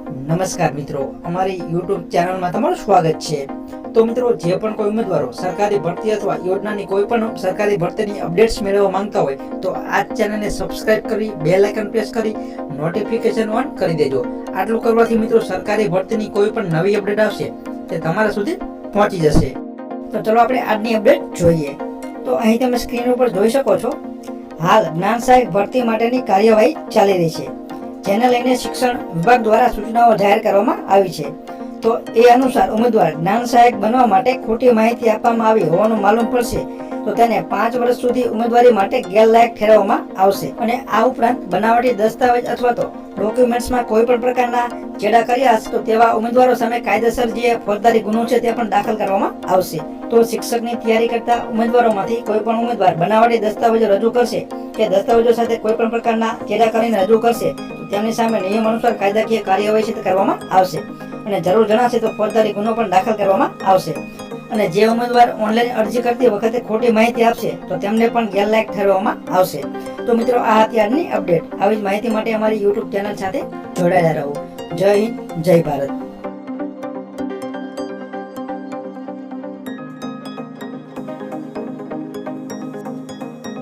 નમસ્કાર મિત્રો, અમારી YouTube ચેનલમાં તમારું સ્વાગત છે। તો મિત્રો, જે પણ કોઈ ઉમેદવારો સરકારી ભરતી અથવા યોજનાની કોઈ પણ સરકારી ભરતીની અપડેટ્સ મેળવવા માંગતા હોય તો આ ચેનલને સબસ્ક્રાઇબ કરી બેલ આઇકન પ્રેસ કરી નોટિફિકેશન ઓન કરી દેજો। આટલું કરવાથી મિત્રો સરકારી ભરતીની કોઈ પણ નવી અપડેટ આવશે તે તમારા સુધી પહોંચી જશે। તો ચલો આપણે આજની અપડેટ જોઈએ। તો અહીં તમે સ્ક્રીન ઉપર જોઈ શકો છો, હાલ જ્ઞાન સહાયક ભરતી માટેની કાર્યવાહી ચાલી રહી છે, જેને લઈને શિક્ષણ વિભાગ દ્વારા સૂચનાઓ જાહેર કરવામાં આવી છે। તો એ અનુસાર ઉમેદવાર જ્ઞાન સહાયક બનવા માટે ખોટી માહિતી આપવામાં આવી હોવાનું માલુમ પડશે તો તેને 5 વર્ષ સુધી ઉમેદવારી માટે ગેરલાયક ઠેરવવામાં આવશે। અને આ ઉપરાંત બનાવટી દસ્તાવેજ અથવા તો ડોક્યુમેન્ટ્સમાં કોઈ પણ પ્રકારના ચેડા કર્યા હશે તો તેવા ઉમેદવારો સામે કાયદેસર જે ફોજદારી ગુનો છે તે પણ દાખલ કરવામાં આવશે। તો શિક્ષકની તૈયારી કરતા ઉમેદવારોમાંથી કોઈ પણ ઉમેદવાર બનાવટી દસ્તાવેજો રજૂ કરશે કે દસ્તાવેજો સાથે કોઈ પણ પ્રકારના ચેડા કરીને રજૂ કરશે તો તેમની સામે નિયમ અનુસાર કાયદાકીય કાર્યવાહી કરવામાં આવશે અને જરૂર જણાશે તો ફોજદારી ગુનો પણ દાખલ કરવામાં આવશે। અને જે ઉમેદવાર ઓનલાઈન અરજી કરતી વખતે ખોટી માહિતી આપશે તો તેમને પણ ગેરલાયક ઠેરવવામાં આવશે। તો મિત્રો, આ હતી આજની અપડેટ। આવી જ માહિતી માટે અમારી YouTube ચેનલ સાથે જોડાયેલા રહો। જય હિન્દ, જય ભારત।